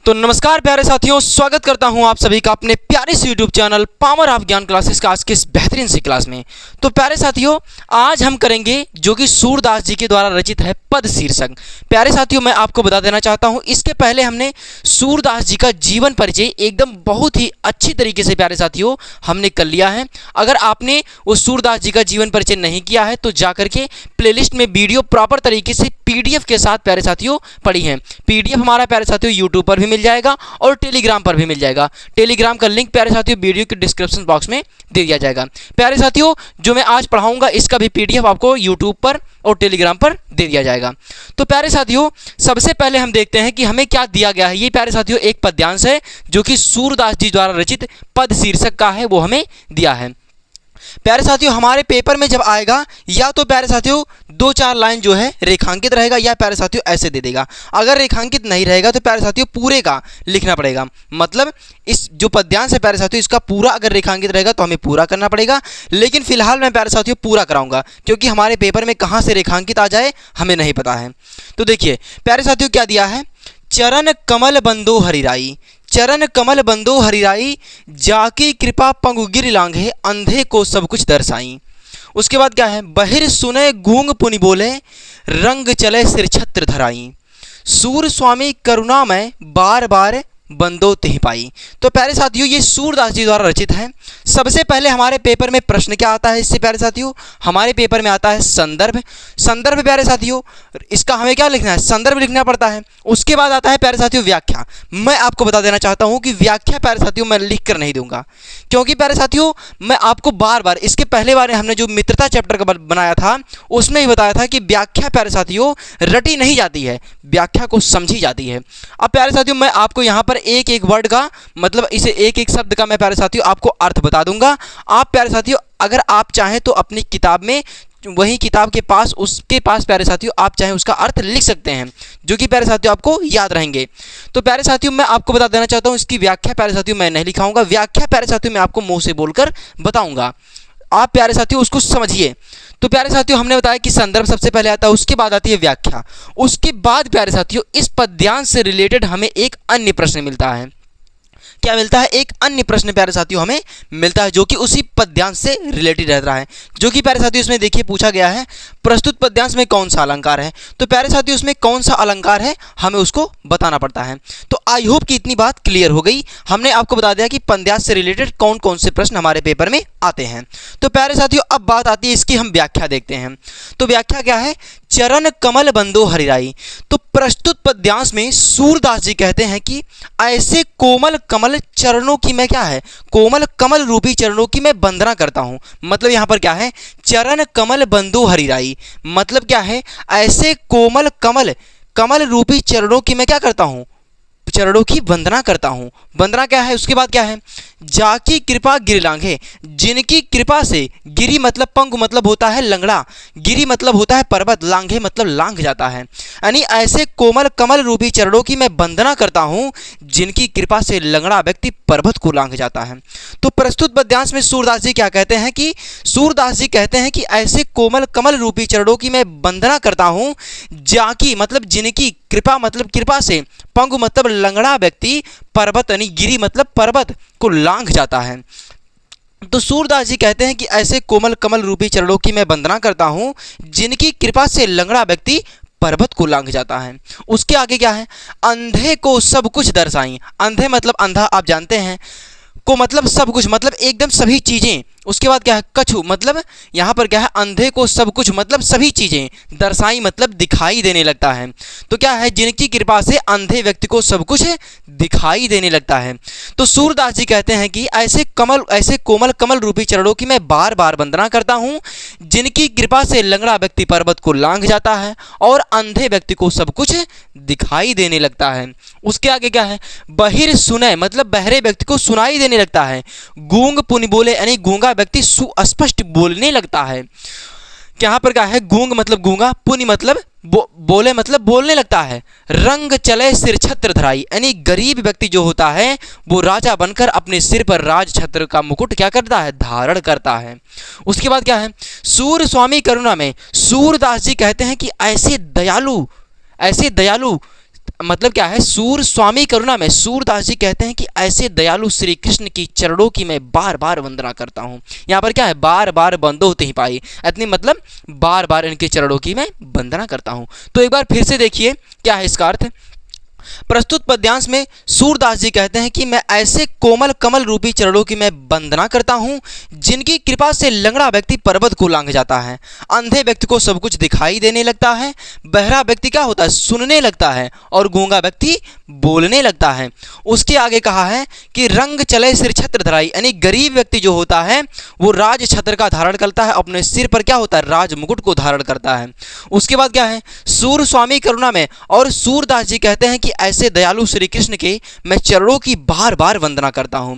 तो नमस्कार प्यारे साथियों, स्वागत करता हूं आप सभी का अपने प्यारे से यूट्यूब चैनल पावर ऑफ ज्ञान क्लासेस का आज के इस बेहतरीन सी क्लास में। तो प्यारे साथियों, आज हम करेंगे जो कि सूरदास जी के द्वारा रचित है पद शीर्षक। प्यारे साथियों, मैं आपको बता देना चाहता हूं, इसके पहले हमने सूरदास जी का जीवन परिचय एकदम बहुत ही अच्छी तरीके से प्यारे साथियों हमने कर लिया है। अगर आपने वो सूरदास जी का जीवन परिचय नहीं किया है तो जाकर के प्लेलिस्ट में वीडियो प्रॉपर तरीके से पीडीएफ के साथ प्यारे साथियों पढ़ी है। पीडीएफ हमारा प्यारे साथियों यूट्यूब पर भी मिल जाएगा और टेलीग्राम पर भी मिल जाएगा। टेलीग्राम का लिंक प्यारे साथियों वीडियो के डिस्क्रिप्शन बॉक्स में दे दिया जाएगा। प्यारे साथियों, जो मैं आज पढ़ाऊंगा इसका भी पीडीएफ आपको यूट्यूब पर और टेलीग्राम पर दे दिया जाएगा। तो प्यारे साथियों, सबसे पहले हम देखते हैं कि हमें क्या दिया गया है। ये प्यारे साथियों एक पद्यांश है जो कि सूरदास जी द्वारा रचित पद शीर्षक का है, वो हमें दिया है। प्यारे साथियों, हमारे पेपर में जब आएगा या तो प्यारे साथियों 2-4 लाइन जो है रेखांकित रहेगा या प्यारे साथियों ऐसे दे देगा। अगर रेखांकित नहीं रहेगा तो प्यारे साथियों पूरे का लिखना पड़ेगा। मतलब इस जो पद्यांश है प्यारे साथियों, इसका पूरा अगर रेखांकित रहेगा तो हमें पूरा करना पड़ेगा। लेकिन फिलहाल मैं प्यारे साथियों पूरा कराऊंगा, क्योंकि हमारे पेपर में कहाँ से रेखांकित आ जाए हमें नहीं पता है। तो देखिए प्यारे साथियों क्या दिया है, चरण कमल बंदो हरिराई, चरण कमल बंदो हरिराई, जाकी कृपा पंगु गिर लांघे, अंधे को सब कुछ दर्शाई। उसके बाद क्या है, बहिर सुने गूंग पुनि बोले, रंग चले सिर छत्र धराई, सूर स्वामी करुणामय, बार बार बंदो तिह पाई। तो प्यारे साथियों ये सूरदास जी द्वारा रचित है। सबसे पहले हमारे पेपर में प्रश्न क्या आता है इससे प्यारे साथियों, हमारे पेपर में आता है संदर्भ। संदर्भ प्यारे साथियों इसका हमें क्या लिखना है, संदर्भ लिखना पड़ता है। उसके बाद आता है प्यारे साथियों व्याख्या। मैं आपको बता देना चाहता हूं कि व्याख्या प्यारे साथियों मैं लिख कर नहीं दूंगा, क्योंकि प्यारे साथियों मैं आपको बार बार इसके पहले बार हमने जो मित्रता चैप्टर का बनाया था उसमें ही बताया था कि व्याख्या प्यारे साथियों रटी नहीं जाती है, व्याख्या को समझी जाती है। अब प्यारे साथियों मैं आपको यहाँ पर एक एक वर्ड का मतलब इसे एक एक शब्द का मैं प्यारे साथियों आपको अर्थ बता दूंगा। आप प्यारे साथियों अगर आप चाहें तो अपनी किताब में वही किताब के पास उसके पास प्यारे साथियों आप चाहें उसका अर्थ लिख सकते हैं, जो कि प्यारे साथियों आपको याद रहेंगे। तो प्यारे साथियों मैं आपको बता देना चाहता हूं इसकी व्याख्या प्यारे साथियों मैं नहीं लिखाऊंगा, व्याख्या प्यारे साथियों मैं आपको मुंह से बोलकर बताऊंगा। आप प्यारे साथियों उसको समझिए। तो प्यारे साथियों हमने बताया कि संदर्भ सबसे पहले आता है, उसके बाद आती है व्याख्या। उसके बाद प्यारे साथियों इस पद्यांश से रिलेटेड हमें एक अन्य प्रश्न मिलता है। क्या मिलता है, एक अन्य प्रश्न प्यारे साथियों हमें मिलता है जो कि उसी पद्यांश से रिलेटेड रहता है, जो कि प्यारे साथियों इसमें देखिए पूछा गया है प्रस्तुत पद्यांश में कौन सा अलंकार है। तो प्यारे साथियों उसमें कौन सा अलंकार है हमें उसको बताना पड़ता है। तो आई होप कि इतनी बात क्लियर हो गई। हमने आपको बता दिया कि पद्यांश से रिलेटेड कौन कौन से प्रश्न हमारे पेपर में आते हैं। तो प्यारे साथियों अब बात आती है इसकी, हम व्याख्या देखते हैं। तो व्याख्या क्या है, चरण कमल बंदो हरिराई। तो प्रस्तुत पद्यांश में सूरदास जी कहते हैं कि ऐसे कोमल कमल चरणों की मैं क्या है, कोमल कमल रूपी चरणों की मैं वंदना करता हूं। मतलब यहां पर क्या है, चरण कमल बंदो हरिराई मतलब क्या है, ऐसे कोमल कमल कमल रूपी चरणों की मैं क्या करता हूं, चरणों की वंदना करता हूं। वंदना क्या है, उसके बाद क्या है, जाकी कृपा गिर लांघे, जिनकी कृपा से, गिरी मतलब पंगु मतलब होता है लंगड़ा, गिरी मतलब होता है पर्वत, लांघे मतलब लांघ जाता है। यानी ऐसे कोमल कमल रूपी चरणों की मैं वंदना करता हूं जिनकी कृपा से लंगड़ा व्यक्ति पर्वत को लांघ जाता है। तो प्रस्तुत पद्यांश में सूरदास जी क्या कहते हैं कि सूरदास जी कहते हैं कि ऐसे कोमल कमल रूपी चरणों की मैं वंदना करता हूं, जाकी मतलब जिनकी, कृपा मतलब कृपा से, पंगु मतलब लंगड़ा व्यक्ति, पर्वत यानी गिरी मतलब पर्वत को लांघ जाता है। तो सूरदास जी कहते हैं कि ऐसे कोमल कमल रूपी चरणों की मैं वंदना करता हूं जिनकी कृपा से लंगड़ा व्यक्ति पर्वत को लांघ जाता है। उसके आगे क्या है, अंधे को सब कुछ दर्शाई। अंधे मतलब अंधा आप जानते हैं, को मतलब सब कुछ मतलब एकदम सभी चीज़ें। उसके बाद क्या है, कछु मतलब यहाँ पर क्या है, अंधे को सब कुछ मतलब सभी चीज़ें, दर्शाई मतलब दिखाई देने लगता है। तो क्या है, जिनकी कृपा से अंधे व्यक्ति को सब कुछ दिखाई देने लगता है। तो सूरदास जी कहते हैं कि ऐसे कोमल कमल रूपी चरणों की मैं बार बार वंदना करता हूँ जिनकी कृपा से लंगड़ा व्यक्ति पर्वत को लांघ जाता है और अंधे व्यक्ति को सब कुछ दिखाई देने लगता है। उसके आगे क्या है, बहिर सुने मतलब बहरे व्यक्ति को सुनाई देने लगता है, गूंग पुनि बोले यानी गूंगा व्यक्ति सुस्पष्ट बोलने लगता है। यहाँ पर क्या है, गूंग मतलब गूंगा, पुनि मतलब बोले मतलब बोलने लगता है, रंग चले सिर छत्र धराई यानी गरीब व्यक्ति जो होता है वो राजा बनकर अपने सिर पर राज छत्र का मुकुट क्या करता है, धारण करता है। उसके बाद क्या है, सूर स्वामी करुणा में सूरदास जी कहते हैं कि ऐसे दयालु मतलब क्या है, सूर स्वामी करुणा में सूरदास जी कहते हैं कि ऐसे दयालु श्री कृष्ण की चरणों की मैं बार बार वंदना करता हूँ। यहाँ पर क्या है, बार बार बंदो ही पाई, इतनी मतलब बार बार इनके चरणों की मैं वंदना करता हूँ। तो एक बार फिर से देखिए क्या है इसका अर्थ। प्रस्तुत पद्यांश में सूरदास जी कहते हैं कि मैं ऐसे कोमल कमल रूपी चरणों की मैं वंदना करता हूं जिनकी कृपा से लंगड़ा व्यक्ति पर्वत को लांघ जाता है, अंधे व्यक्ति को सब कुछ दिखाई देने लगता है, बहरा व्यक्ति क्या होता है, सुनने लगता है, और गूंगा व्यक्ति बोलने लगता है। उसके आगे कहा है कि रंग चले सिर छत्र धराई, यानी गरीब व्यक्ति जो होता है वो राज छत्र का धारण करता है, अपने सिर पर क्या होता है, राज मुकुट को धारण करता है। उसके बाद क्या है, सूर स्वामी करुणा में, और सूरदास जी कहते हैं कि ऐसे दयालु श्री कृष्ण के मैं चरणों की बार बार वंदना करता हूं।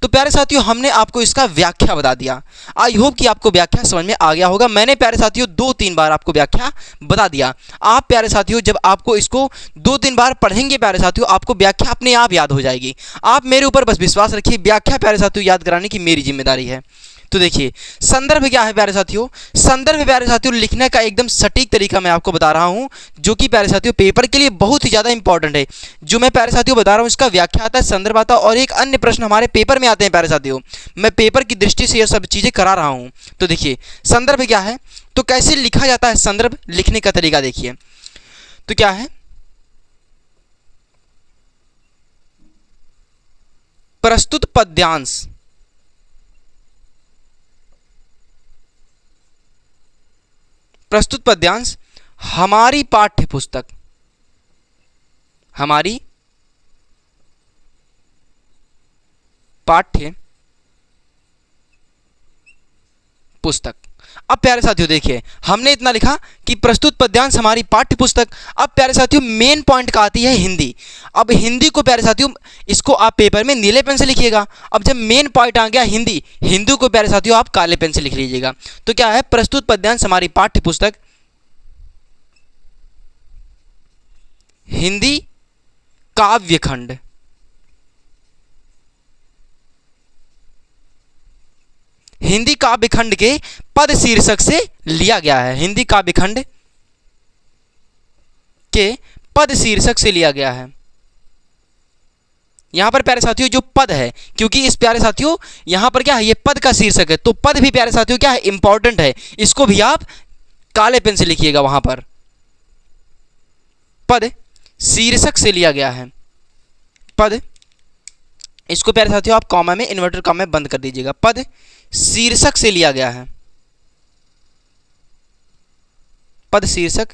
तो प्यारे साथियों, हमने आपको इसका व्याख्या बता दिया। आई होप कि आपको व्याख्या समझ में आ गया होगा। मैंने प्यारे साथियों 2-3 बार आपको व्याख्या बता दिया। आप प्यारे साथियों जब आपको इसको 2-3 बार पढ़ेंगे प्यारे साथियों, आपको व्याख्या अपने आप याद हो जाएगी। आप मेरे ऊपर बस विश्वास रखिए, व्याख्या प्यारे साथियों याद कराने की मेरी जिम्मेदारी है। तो देखिए संदर्भ क्या है प्यारे साथियों, संदर्भ प्यारे साथियों लिखने का एकदम सटीक तरीका मैं आपको बता रहा हूं, जो कि प्यारे साथियों पेपर के लिए बहुत ही ज़्यादा इंपॉर्टेंट है। जो मैं प्यारे साथियों बता रहा हूं इसका व्याख्या आता है, संदर्भ आता है, और एक अन्य प्रश्न हमारे पेपर में आते हैं प्यारे साथियों। मैं पेपर की दृष्टि से यह सब चीज़ें करा रहा हूँ। तो देखिए संदर्भ क्या है, तो कैसे लिखा जाता है संदर्भ, लिखने का तरीका देखिए। तो क्या है, प्रस्तुत पद्यांश प्रस्तुत पद्यांश हमारी पाठ्य पुस्तक, हमारी पाठ्य पुस्तक। अब प्यारे साथियों देखिए हमने इतना लिखा कि प्रस्तुत पद्यांश हमारी पाठ्य पुस्तक। अब प्यारे साथियों मेन पॉइंट का आती है हिंदी। अब हिंदी को प्यारे साथियों इसको आप पेपर में नीले पेन से लिखिएगा। अब जब मेन पॉइंट आ गया हिंदी, हिंदी को प्यारे साथियों आप काले पेन से लिख लीजिएगा। तो क्या है, प्रस्तुत पद्यांश हमारी पाठ्य पुस्तक हिंदी काव्यखंड, हिंदी काव्यखंड के पद शीर्षक से लिया गया है। हिंदी काव्यखंड के पद शीर्षक से लिया गया है। यहां पर प्यारे साथियों जो पद है, क्योंकि इस प्यारे साथियों यहां पर क्या है, ये पद का शीर्षक है, तो पद भी प्यारे साथियों क्या है, इंपॉर्टेंट है। इसको भी आप काले पेन से लिखिएगा। वहां पर पद शीर्षक से लिया गया है। पद, इसको प्यारे साथियों आप कॉमा में, इन्वर्टर कॉमा में बंद कर दीजिएगा। पद शीर्षक से लिया गया है। पद शीर्षक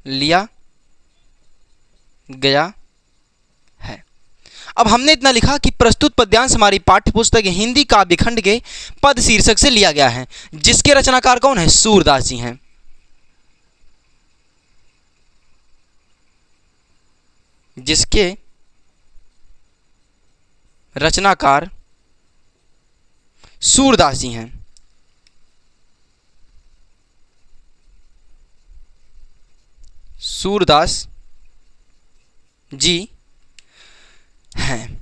लिया गया है। अब हमने इतना लिखा कि प्रस्तुत पद्यांश हमारी पाठ्य पुस्तक हिंदी काव्यखंड के पद शीर्षक से लिया गया है, जिसके रचनाकार कौन है, सूरदास जी हैं। जिसके रचनाकार सूरदास जी हैं। सूरदास जी हैं।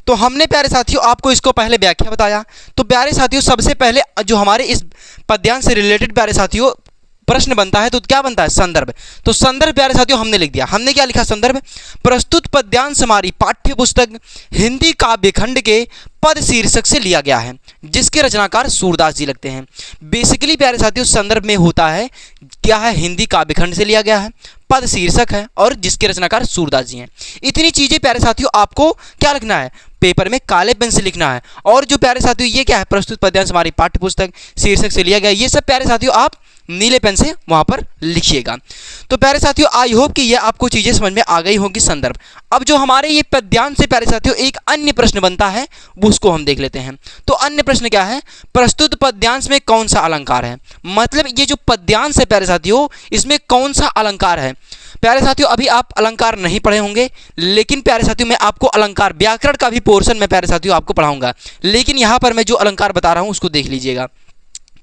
तो हमने प्यारे साथियों आपको इसको पहले व्याख्या बताया। तो प्यारे साथियों सबसे पहले जो हमारे इस पद्यांश से रिलेटेड प्यारे साथियों प्रश्न बनता है, तो क्या बनता है, संदर्भ। तो संदर्भ प्यारे साथियों हमने लिख दिया। हमने क्या लिखा, संदर्भ प्रस्तुत पद्यांश हमारी पाठ्य पुस्तक हिंदी काव्यखंड के पद शीर्षक से लिया गया है, जिसके रचनाकार सूरदास जी लगते हैं। बेसिकली प्यारे साथियों संदर्भ में होता है क्या है, हिंदी काव्यखंड से लिया गया है, पद शीर्षक है, और जिसके रचनाकार सूरदास जी हैं। इतनी चीजें प्यारे साथियों आपको क्या लिखना है, पेपर में काले पेन से लिखना है। और जो प्यारे साथियों ये क्या है, प्रस्तुत पद्यांश हमारी पाठ्य पुस्तक शीर्षक से लिया गया, ये सब प्यारे साथियों आप नीले पेन से वहां पर लिखिएगा। तो प्यारे साथियों आई होप कि ये आपको चीजें समझ में आ गई होंगी, संदर्भ। अब जो हमारे ये पद्यांश से प्यारे साथियों एक अन्य प्रश्न बनता है, वो उसको हम देख लेते हैं। तो अन्य प्रश्न क्या है, प्रस्तुत पद्यांश में कौन सा अलंकार है। मतलब ये जो पद्यांश है प्यारे साथियों, इसमें कौन सा अलंकार है। प्यारे साथियों अभी आप अलंकार नहीं पढ़े होंगे, लेकिन प्यारे साथियों मैं आपको अलंकार व्याकरण का भी पोर्शन में प्यारे साथियों आपको पढ़ाऊंगा। लेकिन यहां पर मैं जो अलंकार बता रहा हूं उसको देख लीजिएगा।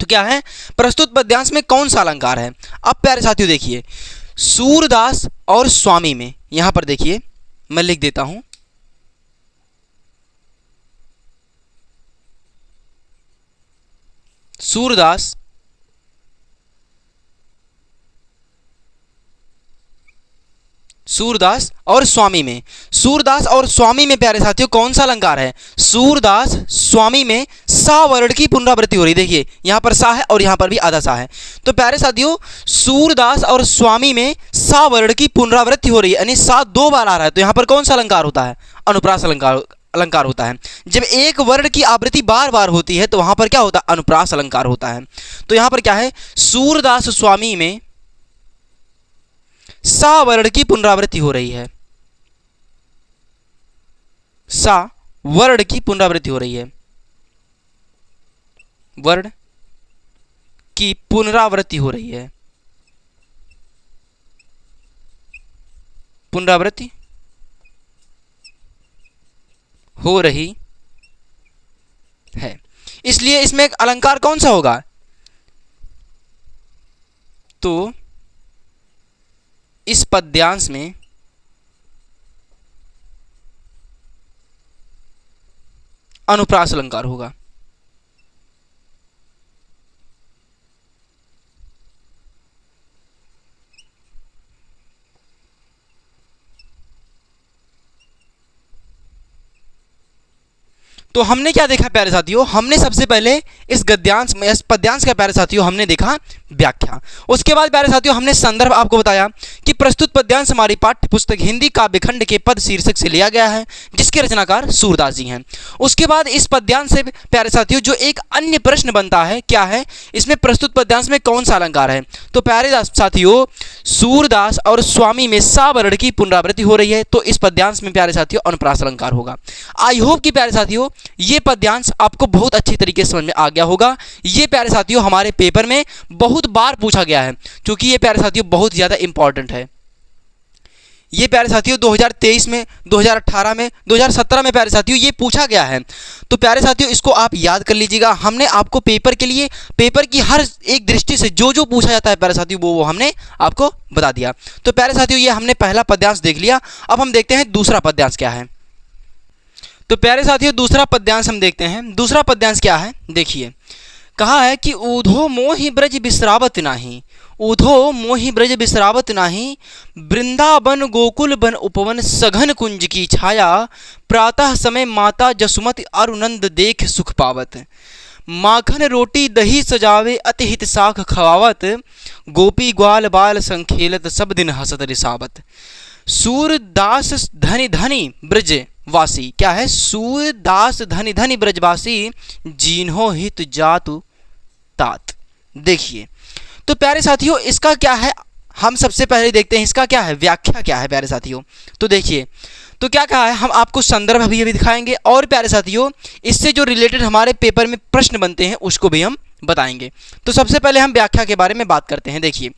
तो क्या है, प्रस्तुत पद्यांश में कौन सा अलंकार है। अब प्यारे साथियों देखिए, सूरदास और स्वामी में, यहां पर देखिए मैं लिख देता हूं, सूरदास सूरदास और स्वामी में, सूरदास और स्वामी में प्यारे साथियों कौन सा अलंकार है? सूरदास स्वामी में सा वर्ण की पुनरावृत्ति हो रही। देखिए यहाँ पर सा है और यहाँ पर भी आधा सा है। तो प्यारे साथियों सूरदास और स्वामी में सा वर्ण की पुनरावृत्ति हो रही है, यानी सा 2 बार आ रहा है। तो यहाँ पर कौन सा अलंकार होता है? अनुप्रास अलंकार होता है। जब एक वर्ण की आवृत्ति बार बार होती है तो वहां पर क्या होता है? अनुप्रास अलंकार होता है। तो यहां पर क्या है? सूरदास स्वामी में सा वर्ण की पुनरावृत्ति हो रही है, सा वर्ण की पुनरावृत्ति हो रही है, वर्ण की पुनरावृत्ति हो रही है, पुनरावृत्ति हो रही है। इसलिए इसमें एक अलंकार कौन सा होगा? तो इस पद्यांश में अनुप्रास अलंकार होगा। तो हमने क्या देखा प्यारे साथियों? हमने सबसे पहले इस गद्यांश में, इस पद्यांश का प्यारे साथियों हमने देखा व्याख्या। उसके बाद प्यारे साथियों हमने संदर्भ आपको बताया कि प्रस्तुत पद्यांश हमारी पाठ्य पुस्तक हिंदी काव्यखंड के पद शीर्षक से लिया गया है, जिसके रचनाकार सूरदास जी हैं। उसके बाद इस पद्यांश से प्यारे साथियों जो एक अन्य प्रश्न बनता है, क्या है? इसमें प्रस्तुत पद्यांश में कौन सा अलंकार है? तो प्यारे साथियों सूरदास और स्वामी में सा वर्ण की पुनरावृत्ति हो रही है, तो इस पद्यांश में प्यारे साथियों अनुप्रास अलंकार होगा। आई होप कि प्यारे साथियों ये पद्यांश आपको बहुत अच्छी तरीके से समझ में आ गया होगा। ये प्यारे साथियों हमारे पेपर में बहुत बार पूछा गया है, क्योंकि ये प्यारे साथियों बहुत ज़्यादा इंपॉर्टेंट है। ये प्यारे साथियों 2023 में, 2018 में, 2017 में प्यारे साथियों ये पूछा गया है। तो प्यारे साथियों इसको आप याद कर लीजिएगा। हमने आपको पेपर के लिए, पेपर की हर एक दृष्टि से जो जो पूछा जाता है प्यारे साथियों वो हमने आपको बता दिया। तो प्यारे साथियों ये हमने पहला पद्यांश देख लिया। अब हम देखते हैं दूसरा पद्यांश क्या है। तो प्यारे साथियों दूसरा पद्यांश हम देखते हैं। दूसरा पद्यांश क्या है? देखिए कहा है कि ऊधो मोहि ब्रज बिसरावत नाही, ऊधो मोहि ब्रज बिसरावत नाही, वृंदावन गोकुल बन उपवन सघन कुंज की छाया, प्रातः समय माता जसुमति अरुनंद देख सुख पावत, माखन रोटी दही सजावे अति हित साख खवावत, गोपी ग्वाल बाल संखेलत सब दिन हसत रिसावत। सूरदास धनि धनि ब्रज वासी, क्या है? सूरदास धनि धनि ब्रजवासी, जिन्हों हित जातु तात। देखिए तो प्यारे साथियों इसका क्या है, हम सबसे पहले देखते हैं इसका क्या है, व्याख्या क्या है प्यारे साथियों। तो देखिए तो क्या कहा है, हम आपको संदर्भ अभी दिखाएंगे और प्यारे साथियों इससे जो रिलेटेड हमारे पेपर में प्रश्न बनते हैं उसको भी हम बताएंगे। तो सबसे पहले हम व्याख्या के बारे में बात करते हैं। देखिए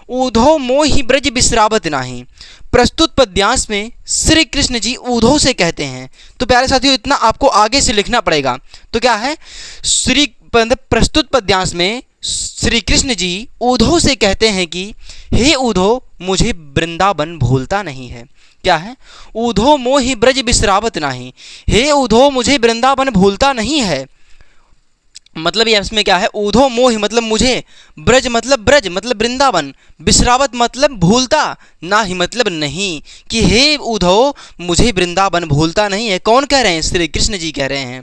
ऊधो मोहि ब्रज बिसरावत नाही, प्रस्तुत पद्यांश में श्री कृष्ण जी ऊधो से कहते हैं। तो प्यारे साथियों इतना आपको आगे से लिखना पड़ेगा। तो क्या है, प्रस्तुत पद्यांश में श्री कृष्ण जी ऊधो से कहते हैं कि हे ऊधो मुझे वृंदावन भूलता नहीं है। क्या है? ऊधो मोहि ब्रज बिसरावत नाही, हे ऊधो मुझे वृंदावन भूलता नहीं है। मतलब ये इसमें क्या है, ऊधो मोहि मतलब मुझे, ब्रज मतलब वृंदावन, बिसरावत मतलब भूलता, ना ही मतलब नहीं, कि हे ऊधो मुझे वृंदावन भूलता नहीं है। कौन कह रहे हैं? श्री कृष्ण जी कह रहे हैं।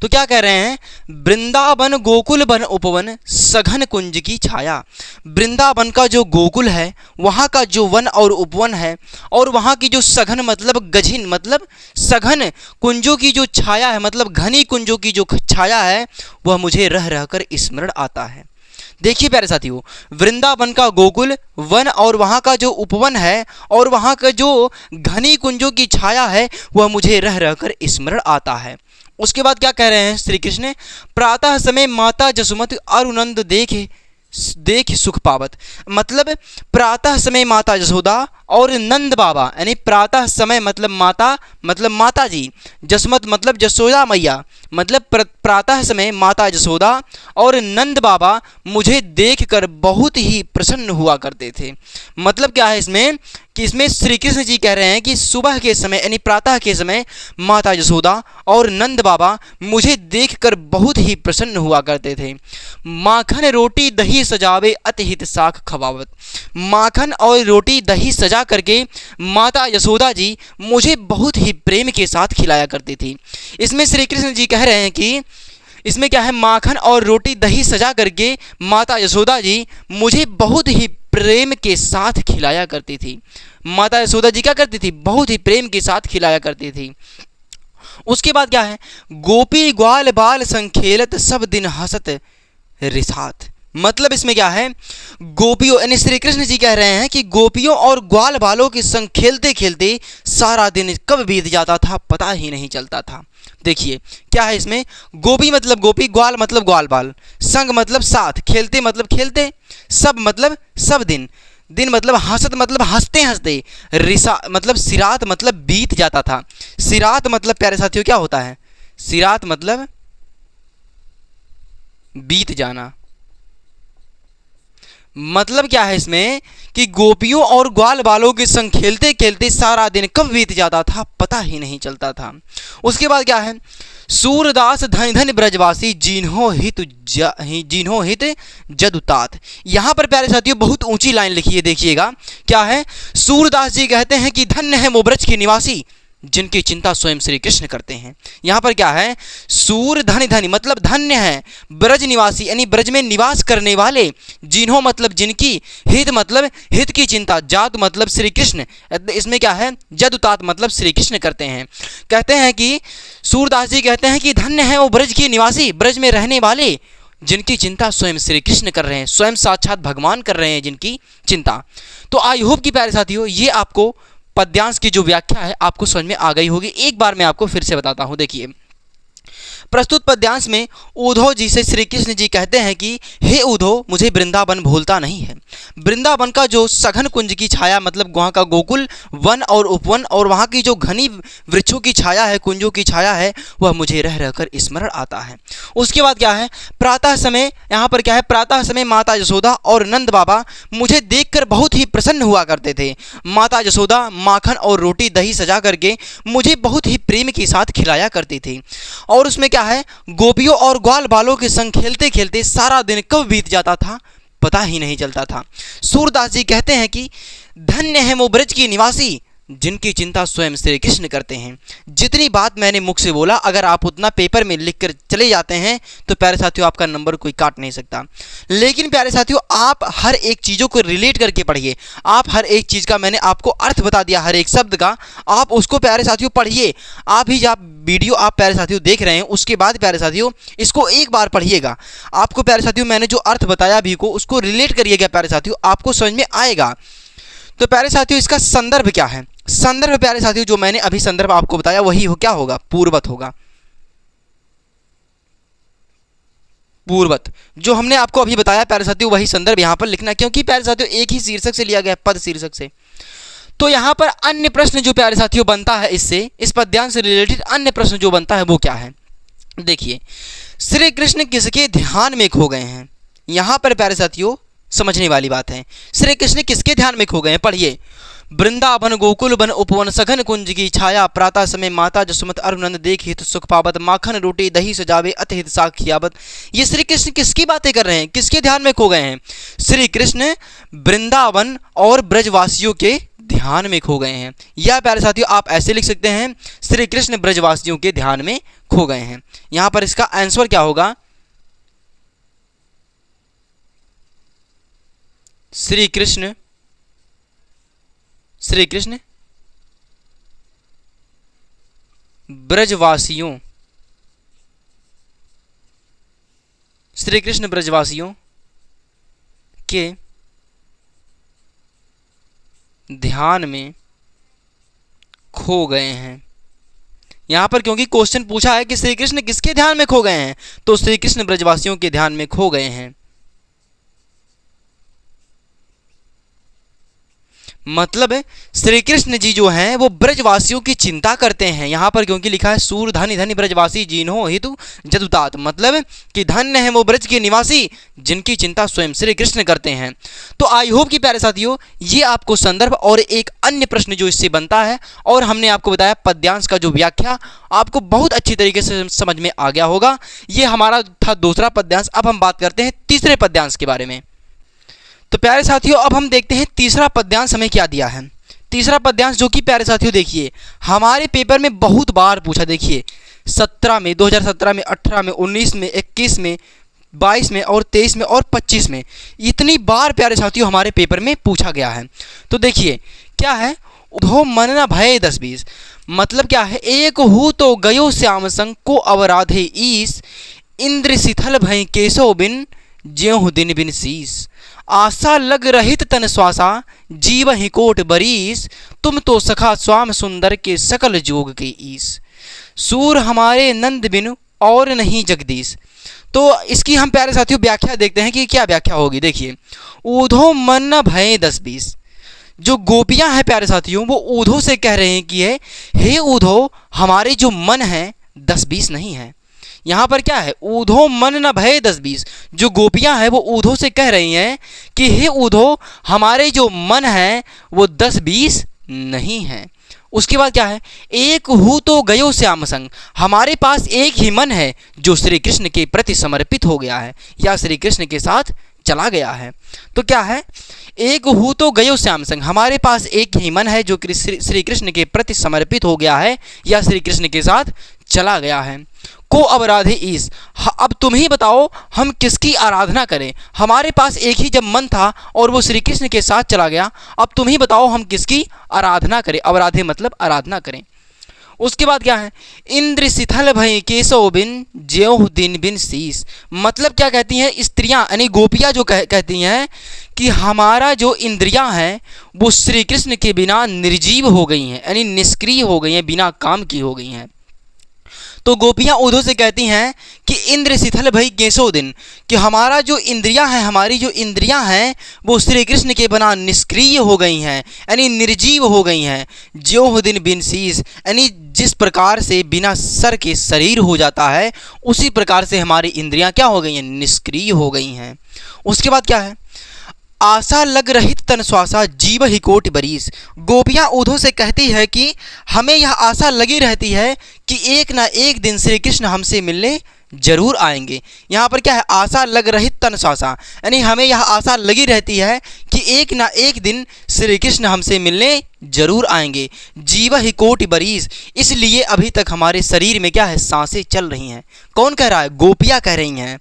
तो क्या कह रहे हैं? वृंदावन गोकुल बन उपवन सघन कुंज की छाया, वृंदावन का जो गोकुल है, वहाँ का जो वन और उपवन है, और वहाँ की जो सघन मतलब गझिन मतलब सघन कुंजों की जो छाया है, मतलब घनी कुंजों की जो छाया है, वह मुझे रह रहकर स्मरण आता है। देखिए प्यारे साथियों वृंदावन का गोकुल वन और वहाँ का जो उपवन है और वहाँ का जो घनी कुंजों की छाया है वह मुझे रह रहकर स्मरण आता है। उसके बाद क्या कह रहे हैं श्री कृष्ण? प्रातः समय माता जसुमति अरुनंद देख सुख पावत, मतलब प्रातः समय माता जसोदा और नंद बाबा, यानी प्रातः समय मतलब माता जी, जसमत मतलब जसोदा मैया, मतलब प्रातः समय माता जसोदा और नंद बाबा मुझे देखकर बहुत ही प्रसन्न हुआ करते थे। मतलब क्या है इसमें कि इसमें श्री कृष्ण जी कह रहे हैं कि सुबह के समय यानी प्रातः के समय माता जसोदा और नंद बाबा मुझे देखकर बहुत ही प्रसन्न हुआ करते थे। माखन रोटी दही सजावे अति हित साख खवावत, माखन और रोटी दही सजा सजा करके माता यशोदा जी मुझे बहुत ही प्रेम के साथ खिलाया करती थी। इसमें श्री कृष्ण जी कह रहे हैं कि इसमें क्या है, माखन और रोटी दही सजा करके माता यशोदा जी मुझे बहुत ही प्रेम के साथ खिलाया करती थी। माता यशोदा जी क्या करती थी, बहुत ही प्रेम के साथ खिलाया करती थी। उसके बाद क्या है, गोपी ग्वाल बाल संखेलत सब दिन हंसत रिसात। मतलब इसमें क्या है, गोपियों यानी श्री कृष्ण जी कह रहे हैं कि गोपियों और ग्वाल बालों के संग खेलते खेलते सारा दिन कब बीत जाता था पता ही नहीं चलता था। देखिए क्या है इसमें, गोपी मतलब गोपी, ग्वाल मतलब ग्वाल बाल, संग मतलब साथ, खेलते मतलब खेलते, सब मतलब सब दिन, दिन मतलब हंसत मतलब हंसते हंसते, रिसा मतलब सिरात मतलब बीत जाता था। सिरात मतलब प्यारे साथियों क्या होता है, सिरात मतलब बीत जाना। मतलब क्या है इसमें कि गोपियों और ग्वाल बालों के संग खेलते खेलते सारा दिन कब बीत जाता था पता ही नहीं चलता था। उसके बाद क्या है, सूरदास धन धन ब्रजवासी जिन्हों हित जदुतात। यहाँ पर प्यारे साथियों बहुत ऊंची लाइन लिखी है, देखिएगा क्या है, सूरदास जी कहते हैं कि धन्य है वो ब्रज के निवासी जिनकी चिंता स्वयं श्री कृष्ण करते हैं। यहाँ पर क्या है, सूर धन धनी मतलब धन्य है, ब्रज निवासी यानी ब्रज में निवास करने वाले, जिन्हों मतलब जिनकी, हित मतलब हित की चिंता, जात मतलब श्री कृष्ण, इसमें क्या है, जदुतात मतलब श्री कृष्ण करते हैं। कहते हैं कि सूरदास जी कहते हैं कि धन्य है वो ब्रज के निवासी, ब्रज में रहने वाले जिनकी चिंता स्वयं श्री कृष्ण कर रहे हैं, स्वयं साक्षात भगवान कर रहे हैं जिनकी चिंता। तो आई होप कि प्यारे साथियों ये आपको पद्यांश की जो व्याख्या है आपको समझ में आ गई होगी। एक बार मैं आपको फिर से बताता हूं। देखिए प्रस्तुत पद्यांश में उद्धव जी से श्री कृष्ण जी कहते हैं कि हे उद्धव मुझे वृंदावन भूलता नहीं है। वृंदावन का जो सघन कुंज की छाया मतलब वहाँ का गोकुल वन और उपवन और वहाँ की जो घनी वृक्षों की छाया है, कुंजों की छाया है, वह मुझे रह रहकर स्मरण आता है। उसके बाद क्या है, प्रातः समय, यहाँ पर क्या है, प्रातः समय माता यशोदा और नंद बाबा मुझे देखकर बहुत ही प्रसन्न हुआ करते थे। माता यशोदा माखन और रोटी दही सजा करके मुझे बहुत ही प्रेम के साथ खिलाया करती थी। और उसमें क्या है, गोपियों और ग्वाल बालों के संग खेलते खेलते सारा दिन कब बीत जाता था पता ही नहीं चलता था। सूरदास जी कहते हैं कि धन्य है वो ब्रज के निवासी जिनकी चिंता स्वयं श्री कृष्ण करते हैं। जितनी बात मैंने मुख से बोला अगर आप उतना पेपर में लिख कर चले जाते हैं तो प्यारे साथियों आपका नंबर कोई काट नहीं सकता। लेकिन प्यारे साथियों आप हर एक चीज़ों को रिलेट करके पढ़िए। आप हर एक चीज़ का मैंने आपको अर्थ बता दिया, हर एक शब्द का आप उसको प्यारे साथियों पढ़िए। आप ही जब वीडियो आप प्यारे साथियों देख रहे हैं उसके बाद प्यारे साथियों इसको एक बार पढ़िएगा। आपको प्यारे साथियों मैंने जो अर्थ बताया भी को उसको रिलेट करिएगा प्यारे साथियों, आपको समझ में आएगा। तो प्यारे साथियों इसका संदर्भ क्या है, संदर्भ प्यारे साथियों जो मैंने अभी संदर्भ आपको बताया वही क्या होगा, पूर्वत होगा। पूर्वत जो हमने आपको अभी बताया प्यारे साथियों वही संदर्भ यहाँ पर लिखना, क्योंकि प्यारे साथियों एक ही शीर्षक से लिया गया, पद शीर्षक से। तो यहाँ पर अन्य प्रश्न जो प्यारे साथियों बनता है इससे, इस पद्यांश से रिलेटेड अन्य प्रश्न जो बनता है वो क्या है। देखिए श्री कृष्ण किसके ध्यान में खो गए हैं। यहाँ पर प्यारे साथियों समझने वाली बात है, श्री कृष्ण किसके ध्यान में खो गए हैं। पढ़िए, वृंदावन गोकुल वन उपवन सघन कुंज की छाया, प्रातः समय माता जसुमत अरुनंद देख हित सुख पावत, माखन रोटी दही सजावे अतहित साखियावत। ये श्री कृष्ण किसकी बातें कर रहे हैं, किसके ध्यान में खो गए हैं। श्री कृष्ण वृंदावन और ब्रजवासियों के ध्यान में खो गए हैं। या प्यारे साथियों आप ऐसे लिख सकते हैं, श्री कृष्ण ब्रजवासियों के ध्यान में खो गए हैं। यहाँ पर इसका आंसर क्या होगा, श्री कृष्ण ब्रजवासियों, श्री कृष्ण ब्रजवासियों के ध्यान में खो गए हैं। यहाँ पर क्योंकि क्वेश्चन पूछा है कि श्री कृष्ण किसके ध्यान में खो गए हैं, तो श्री कृष्ण ब्रजवासियों के ध्यान में खो गए हैं। मतलब श्री कृष्ण जी जो हैं वो ब्रजवासियों की चिंता करते हैं। यहाँ पर क्योंकि लिखा है सूर धनी धनी ब्रजवासी जिन्हों हितु जदुतात, मतलब कि धन्य है वो ब्रज के निवासी जिनकी चिंता स्वयं श्री कृष्ण करते हैं। तो आई होप कि प्यारे साथियों ये आपको संदर्भ और एक अन्य प्रश्न जो इससे बनता है और हमने आपको बताया पद्यांश का जो व्याख्या आपको बहुत अच्छी तरीके से समझ में आ गया होगा। ये हमारा था दूसरा पद्यांश। अब हम बात करते हैं तीसरे पद्यांश के बारे में। तो प्यारे साथियों अब हम देखते हैं तीसरा पद्यांश हमें क्या दिया है। तीसरा पद्यांश जो कि प्यारे साथियों देखिए हमारे पेपर में बहुत बार पूछा, देखिए 17 में, 2017 में, 18 में, 19 में, 21 में, 22 में और 23 में और 25 में, इतनी बार प्यारे साथियों हमारे पेपर में पूछा गया है। तो देखिए क्या है, उधो मन न भय 10-20, मतलब क्या है, एक हूँ तो गयो श्याम संग को अवराधे ईस, इंद्र शिथल भय केशव बिन ज्यों दिन बिन शीस, आशा लग रहित तन श्वासा जीव ही कोट बरीस, तुम तो सखा स्वाम सुंदर के सकल जोग के ईस, सूर हमारे नंद बिन और नहीं जगदीश। तो इसकी हम प्यारे साथियों व्याख्या देखते हैं कि क्या व्याख्या होगी। देखिए ऊधो मन न भय 10-20, जो गोपियां हैं प्यारे साथियों वो ऊधो से कह रहे हैं कि हे ऊधो हमारे जो मन है 10-20 नहीं है। यहाँ पर क्या है, ऊधो मन न भय 10-20, जो गोपियां हैं वो ऊधो से कह रही हैं कि हे ऊधो हमारे जो मन है वो 10-20 नहीं है। उसके बाद क्या है, एक हूँ तो गयो श्याम संग, हमारे पास एक ही मन है जो श्री कृष्ण के प्रति समर्पित हो गया है या श्री कृष्ण के साथ चला गया है। तो क्या है, एक हूँ तो गयो श्याम संग, हमारे पास एक ही मन है जो श्री कृष्ण के प्रति समर्पित हो गया है या श्री कृष्ण के साथ चला गया है। को अपराधे ईस, अब तुम ही बताओ हम किसकी आराधना करें, हमारे पास एक ही जब मन था और वो श्री कृष्ण के साथ चला गया, अब तुम ही बताओ हम किसकी आराधना करें, अपराधे मतलब आराधना करें। उसके बाद क्या है, इंद्र शिथल भय केशव बिन ज्यों दिन बिन शीस, मतलब क्या कहती हैं स्त्रियां यानी गोपियां जो कहती हैं कि हमारा जो इंद्रियां हैं वो श्री कृष्ण के बिना निर्जीव हो गई हैं यानी निष्क्रिय हो गई हैं, बिना काम की हो गई हैं। तो गोपियां ऊधो से कहती हैं कि इंद्र शिथल भई केशव दिन, कि हमारा जो इंद्रियां हैं, हमारी जो इंद्रियां हैं वो श्री कृष्ण के बिना निष्क्रिय हो गई हैं यानी निर्जीव हो गई हैं। ज्यों दिन बिन शीस, यानी जिस प्रकार से बिना सर के शरीर हो जाता है उसी प्रकार से हमारी इंद्रियां क्या हो गई हैं, निष्क्रिय हो गई हैं। उसके बाद क्या है, आशा लग रहित तन श्वासा जीव ही कोट बरीस, गोपियां ऊधो से कहती है कि हमें यह आशा लगी रहती है कि एक ना एक दिन श्री कृष्ण हमसे मिलने जरूर आएंगे। यहाँ पर क्या है, आशा लग रहित तन श्वासा, यानी हमें यह आशा लगी रहती है कि एक ना एक दिन श्री कृष्ण हमसे मिलने जरूर आएंगे। जीव ही कोटि बरीस, इसलिए अभी तक हमारे शरीर में क्या है, सांसें चल रही हैं। कौन कह रहा है, गोपियाँ कह रही हैं।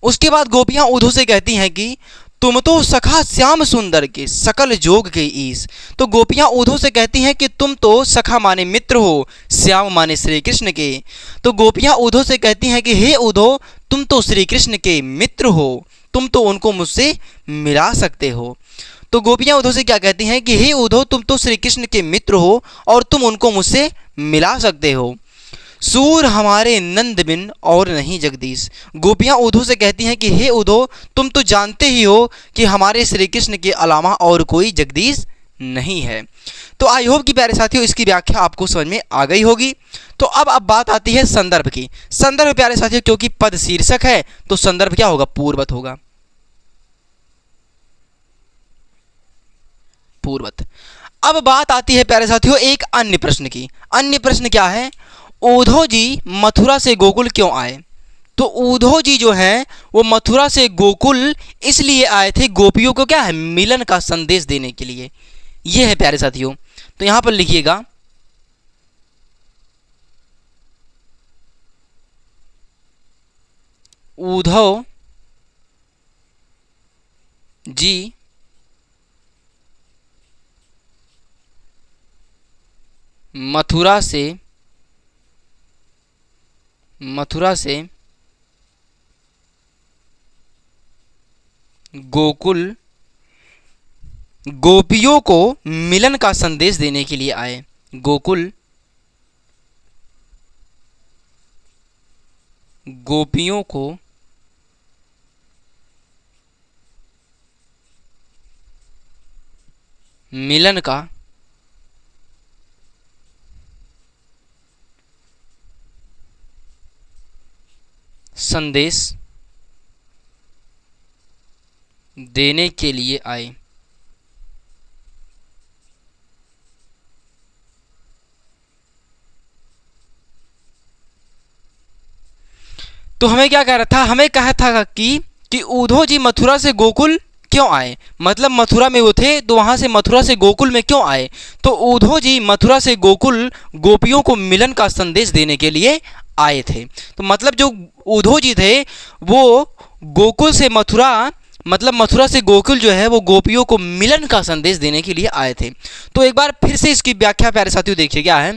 उसके बाद गोपियाँ ऊधो से कहती हैं कि तुम तो सखा श्याम सुंदर के सकल जोग के ईस, तो गोपियाँ ऊधो से कहती हैं कि तुम तो सखा माने मित्र हो, श्याम माने श्री कृष्ण के। तो गोपियाँ ऊधो से कहती हैं कि हे ऊधो तुम तो श्री कृष्ण के मित्र हो, तुम तो उनको मुझसे मिला सकते हो। तो गोपियाँ ऊधो से क्या कहती हैं कि हे ऊधो तुम तो श्री कृष्ण के मित्र हो और तुम उनको मुझसे मिला सकते हो। सूर हमारे नंद बिन और नहीं जगदीश, गोपियाँ ऊधो से कहती हैं कि हे ऊधो तुम तो जानते ही हो कि हमारे श्री कृष्ण के अलावा और कोई जगदीश नहीं है। तो आई होप कि प्यारे साथियों इसकी व्याख्या आपको समझ में आ गई होगी। तो अब बात आती है संदर्भ की। संदर्भ प्यारे साथियों क्योंकि पद शीर्षक है तो संदर्भ क्या होगा, पूर्वत होगा, पूर्वत। अब बात आती है प्यारे साथियों एक अन्य प्रश्न की। अन्य प्रश्न क्या है, ऊधो जी मथुरा से गोकुल क्यों आए। तो ऊधो जी जो हैं वो मथुरा से गोकुल इसलिए आए थे गोपियों को क्या है, मिलन का संदेश देने के लिए। ये है प्यारे साथियों, तो यहां पर लिखिएगा ऊधो जी मथुरा से गोकुल गोपियों को मिलन का संदेश देने के लिए आए। गोकुल गोपियों को मिलन का संदेश देने के लिए आए। तो हमें क्या कह रहा था, हमें कहा था कि ऊधो जी मथुरा से गोकुल क्यों आए, मतलब मथुरा में वो थे तो वहाँ से मथुरा से गोकुल में क्यों आए, तो उद्धव जी मथुरा से गोकुल गोपियों को मिलन का संदेश देने के लिए आए थे। तो मतलब जो उद्धव जी थे वो गोकुल से मथुरा, मतलब मथुरा से गोकुल जो है वो गोपियों को मिलन का संदेश देने के लिए आए थे। तो एक बार फिर से इसकी व्याख्या प्यारे साथियों देखिए क्या है,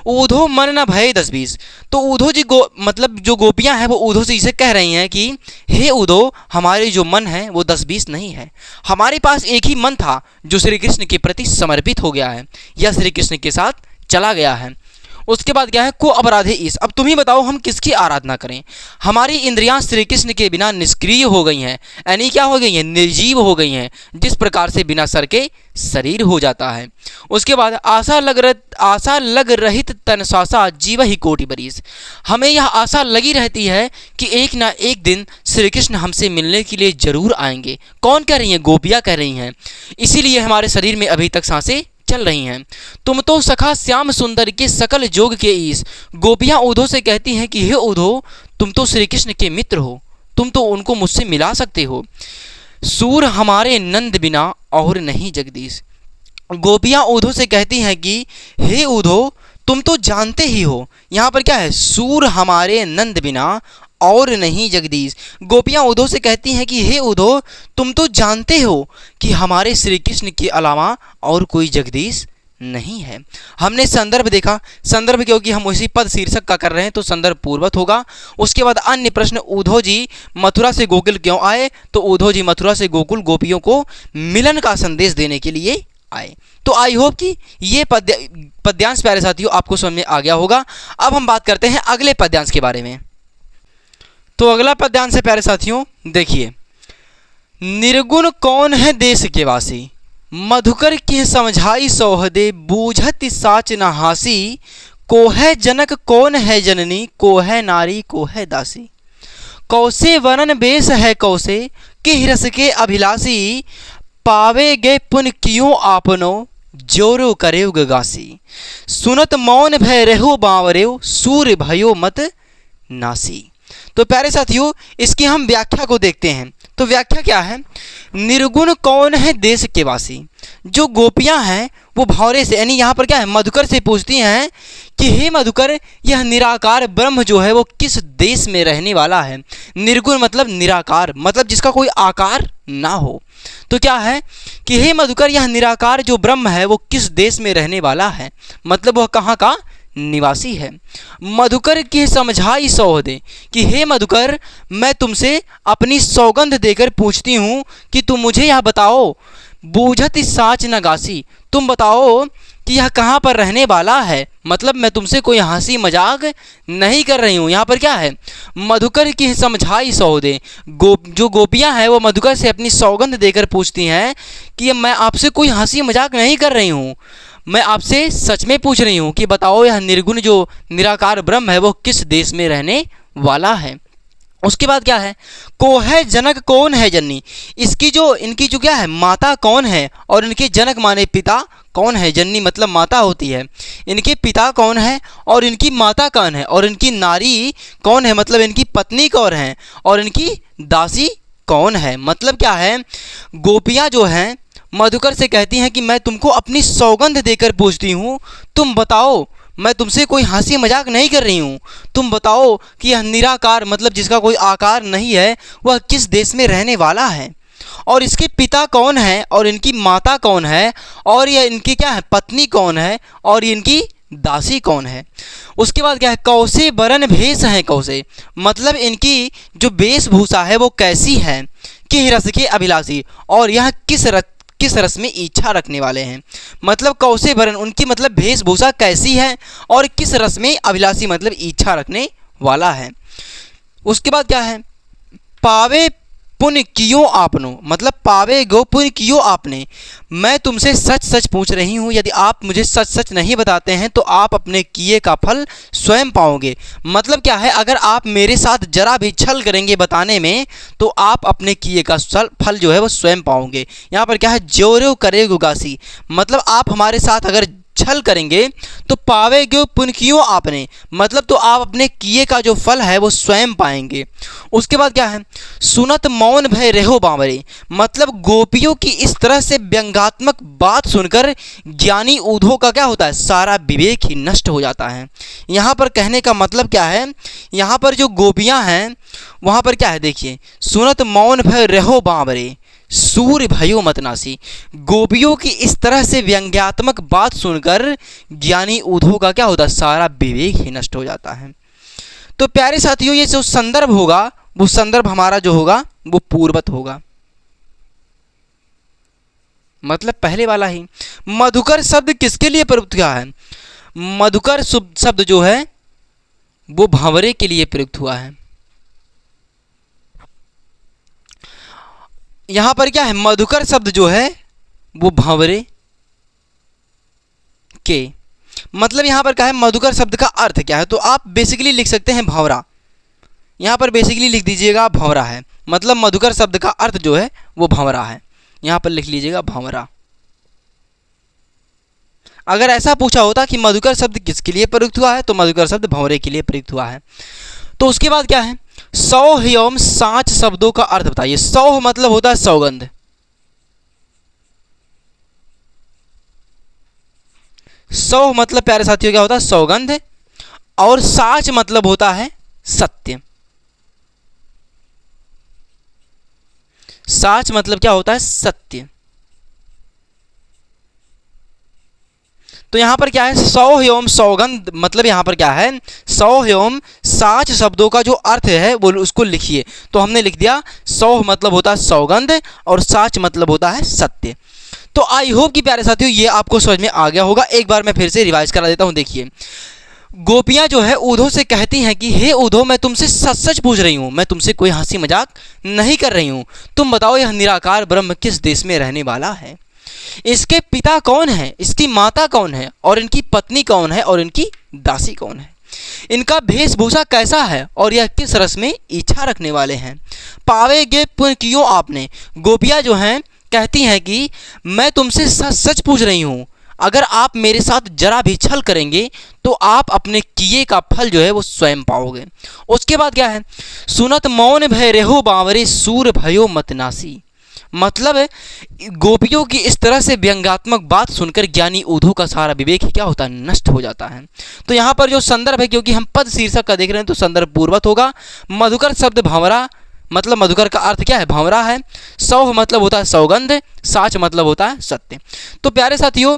उद्धव मन न भय 10-20। तो उद्धव जी मतलब जो गोपियां हैं वो उद्धव से इसे कह रही हैं कि हे उद्धव, हमारे जो मन है वो 10-20 नहीं है, हमारे पास एक ही मन था जो श्री कृष्ण के प्रति समर्पित हो गया है या श्री कृष्ण के साथ चला गया है। उसके बाद क्या है, को अपराधे ईस, अब तुम ही बताओ हम किसकी आराधना करें, हमारी इंद्रियां श्री कृष्ण के बिना निष्क्रिय हो गई हैं, यानी क्या हो गई हैं, निर्जीव हो गई हैं, जिस प्रकार से बिना सर के शरीर हो जाता है। उसके बाद आशा लग रहित तन सासा जीव ही कोटि बरीस, हमें यह आशा लगी रहती है कि एक ना एक दिन श्री कृष्ण हमसे मिलने के लिए जरूर आएंगे। कौन कह रही हैं, गोपियाँ कह रही हैं, इसीलिए हमारे शरीर में अभी तक सांसें चल रही हैं। तुम तो सखा श्याम सुंदर के सकल जोग के ईस, गोपियां उद्धव से कहती हैं कि हे उद्धव, तुम तो श्री कृष्ण के मित्र हो, तुम तो उनको मुझसे मिला सकते हो। सूर हमारे नंद बिना और नहीं जगदीश, गोपियां उद्धव से कहती हैं कि हे उद्धव, तुम तो जानते ही हो, यहाँ पर क्या है, सूर हमारे नंद बिना और नहीं जगदीश। गोपियां उद्धव से कहती हैं कि हे उद्धव, तुम तो जानते हो कि हमारे श्री कृष्ण के अलावा और कोई जगदीश नहीं है। हमने संदर्भ देखा, संदर्भ क्योंकि हम उसी पद शीर्षक का कर रहे हैं तो संदर्भ पूर्वत होगा। उसके बाद अन्य प्रश्न, उद्धव जी मथुरा से गोकुल क्यों आए, तो उद्धव जी मथुरा से गोकुल गोपियों को मिलन का संदेश देने के लिए आए। तो आई होप कि ये पद्यांश प्यारे साथियों आपको समझ में आ गया होगा। अब हम बात करते हैं अगले पद्यांश के बारे में। तो अगला पद्यांश है प्यारे साथियों, देखिए, निर्गुण कौन है देश के वासी, मधुकर की समझाई सौहदे, बूझत साच न हासी, को है जनक कौन है जननी, को है नारी को है दासी, कौसे वरन बेस है कौसे, कि रस के अभिलाषी, पावे गे पुन कियो आपनो, जोरो करे गासी, सुनत मौन भय रहो बावरेव, सूर्य भयो मत नासी। तो प्यारे साथियों इसकी हम व्याख्या को देखते हैं। तो व्याख्या क्या है, निर्गुण कौन है देश के वासी, जो गोपियां हैं वो भौरे से, यानी यहाँ पर क्या है, मधुकर से पूछती हैं कि हे मधुकर, यह निराकार ब्रह्म जो है वो किस देश में रहने वाला है। निर्गुण मतलब निराकार, मतलब जिसका कोई आकार ना हो। तो क्या है कि हे मधुकर, यह निराकार जो ब्रह्म है वो किस देश में रहने वाला है, मतलब वह कहाँ का निवासी है। मधुकर की समझाई सौहदे, कि हे मधुकर, मैं तुमसे अपनी सौगंध देकर पूछती हूँ कि तुम मुझे यह बताओ, बूझत साच नगासी, तुम बताओ कि यह कहाँ पर रहने वाला है, मतलब मैं तुमसे कोई हंसी मजाक नहीं कर रही हूँ। यहाँ पर क्या है, मधुकर की समझाई सौदे, जो गोपियाँ हैं वो मधुकर से अपनी सौगंध देकर पूछती हैं कि मैं आपसे कोई हंसी मजाक नहीं कर रही हूँ, मैं आपसे सच में पूछ रही हूँ कि बताओ यह निर्गुण जो निराकार ब्रह्म है वो किस देश में रहने वाला है। उसके बाद क्या है, को है जनक कौन है जननी, इनकी जो क्या है माता कौन है, और इनके जनक माने पिता कौन है, जननी मतलब माता होती है, इनके पिता कौन है और इनकी माता कौन है, और इनकी नारी कौन है मतलब इनकी पत्नी कौन है, और इनकी दासी कौन है। मतलब क्या है, गोपियाँ जो हैं मधुकर से कहती हैं कि मैं तुमको अपनी सौगंध देकर पूछती हूँ, तुम बताओ, मैं तुमसे कोई हंसी मजाक नहीं कर रही हूँ, तुम बताओ कि यह निराकार मतलब जिसका कोई आकार नहीं है वह किस देश में रहने वाला है, और इसके पिता कौन है और इनकी माता कौन है, और यह इनकी क्या है पत्नी कौन है, और इनकी दासी कौन है। उसके बाद क्या है, कौसे बरन भेष है कौसे, मतलब इनकी जो वेशभूषा है वो कैसी है, कि रस के अभिलाषी, और यह किस रस में इच्छा रखने वाले हैं। मतलब कौसे बरन उनकी मतलब वेशभूषा कैसी है, और किस रस में अभिलाषी मतलब इच्छा रखने वाला है। उसके बाद क्या है, पावे पुण्य कियो आपनो, मतलब पावे गो पुण्य कियो आपने, मैं तुमसे सच सच पूछ रही हूँ, यदि आप मुझे सच सच नहीं बताते हैं तो आप अपने किए का फल स्वयं पाओगे। मतलब क्या है, अगर आप मेरे साथ जरा भी छल करेंगे बताने में तो आप अपने किए का फल जो है वो स्वयं पाओगे। यहाँ पर क्या है, जोरो करे गुगासी, मतलब आप हमारे साथ अगर छल करेंगे तो पावेगे पुण्य कियो आपने, मतलब तो आप अपने किए का जो फल है वो स्वयं पाएंगे। उसके बाद क्या है, सुनत मौन भय रहो बावरे, मतलब गोपियों की इस तरह से व्यंग्यात्मक बात सुनकर ज्ञानी ऊधों का क्या होता है, सारा विवेक ही नष्ट हो जाता है। यहाँ पर कहने का मतलब क्या है, यहाँ पर जो गोपियाँ हैं वहाँ पर क्या है, देखिए, सुनत मौन भय रहो बावरे सूर्य भयो मतनासी, गोपियों की इस तरह से व्यंग्यात्मक बात सुनकर ज्ञानी ऊधों का क्या होता है, सारा विवेक ही नष्ट हो जाता है। तो प्यारे साथियों, ये जो संदर्भ होगा वो संदर्भ हमारा जो होगा वो पूर्वत होगा, मतलब पहले वाला ही। मधुकर शब्द किसके लिए प्रयुक्त हुआ है, मधुकर शब्द जो है वो भंवरे के लिए प्रयुक्त हुआ है। यहां पर क्या है, मधुकर शब्द जो है वो भंवरे के, मतलब यहां पर क्या है, मधुकर शब्द का अर्थ क्या है, तो आप बेसिकली लिख सकते हैं भंवरा। यहां पर बेसिकली लिख दीजिएगा भंवरा है, मतलब मधुकर शब्द का अर्थ जो है वो भंवरा है, यहां पर लिख लीजिएगा भंवरा। अगर ऐसा पूछा होता कि मधुकर शब्द किसके लिए प्रयुक्त हुआ है, तो मधुकर शब्द भंवरे के लिए प्रयुक्त हुआ है। तो उसके बाद क्या है, सौह एवं साँच शब्दों का अर्थ बताइए। सौह मतलब होता है सौगंध, सौह मतलब प्यारे साथियों क्या होता है, सौगंध, और साच मतलब होता है सत्य। साच मतलब क्या होता है, सत्य। तो यहां पर क्या है, सौह एवं सौगंध, मतलब यहां पर क्या है, सौह एवं साच शब्दों का जो अर्थ है वो उसको लिखिए। तो हमने लिख दिया, सौह मतलब होता है सौगंध और साच मतलब होता है सत्य। तो आई होप कि प्यारे साथियों ये आपको समझ में आ गया होगा। एक बार मैं फिर से रिवाइज करा देता हूं। देखिए, गोपियां जो है ऊधों से कहती हैं कि हे ऊधो, मैं तुमसे सच सच पूछ रही हूं, मैं तुमसे कोई हंसी मजाक नहीं कर रही हूं। तुम बताओ यह निराकार ब्रह्म किस देश में रहने वाला है, इसके पिता कौन है, इसकी माता कौन है, और इनकी पत्नी कौन है, और इनकी दासी कौन है, इनका वेशभूषा कैसा है, और यह किस रस में इच्छा रखने वाले हैं। पावेगे पुण्य कियो आपने, गोपियां जो हैं कहती हैं कि मैं तुमसे सच सच पूछ रही हूं, अगर आप मेरे साथ जरा भी छल करेंगे तो आप अपने किए का फल जो है वो स्वयं पाओगे। उसके बाद क्या है, सुनत मौन भय रहो बावरे सूर भयो मतनासी, मतलब गोपियों की इस तरह से व्यंग्यात्मक बात सुनकर ज्ञानी ऊधों का सारा विवेक क्या होता है, नष्ट हो जाता है। तो यहाँ पर जो संदर्भ है, क्योंकि हम पद शीर्षक का देख रहे हैं तो संदर्भ पूर्वत होगा। मधुकर शब्द भंवरा, मतलब मधुकर का अर्थ क्या है, भंवरा है। सौह मतलब होता है सौगंध, साच मतलब होता है सत्य। तो प्यारे साथियों,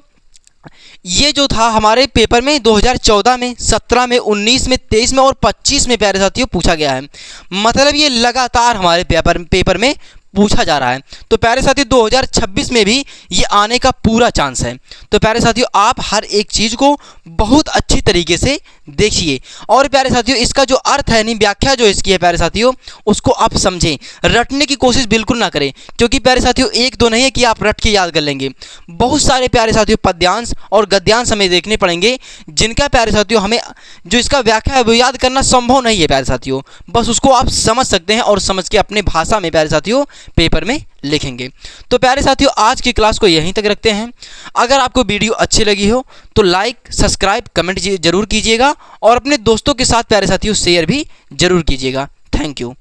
ये जो था हमारे पेपर में 2014 में, 17 में, 19 में, 23 में और 25 में प्यारे साथियों पूछा गया है। मतलब ये लगातार हमारे पेपर में पूछा जा रहा है। तो प्यारे साथियों 2026 में भी ये आने का पूरा चांस है। तो प्यारे साथियों आप हर एक चीज़ को बहुत अच्छी तरीके से देखिए, और प्यारे साथियों इसका जो अर्थ है, नहीं व्याख्या जो इसकी है प्यारे साथियों, उसको आप समझें। रटने की कोशिश बिल्कुल ना करें, क्योंकि प्यारे साथियों एक दो नहीं है कि आप रट के याद कर लेंगे। बहुत सारे प्यारे साथियों पद्यांश और गद्यांश हमें देखने पड़ेंगे, जिनका प्यारे साथियों हमें जो इसका व्याख्या है वो याद करना संभव नहीं है प्यारे साथियों। बस उसको आप समझ सकते हैं और समझ के अपने भाषा में प्यारे साथियों पेपर में लिखेंगे। तो प्यारे साथियों आज की क्लास को यहीं तक रखते हैं। अगर आपको वीडियो अच्छी लगी हो तो लाइक, सब्सक्राइब, कमेंट जरूर कीजिएगा, और अपने दोस्तों के साथ प्यारे साथियों शेयर भी जरूर कीजिएगा। Thank you.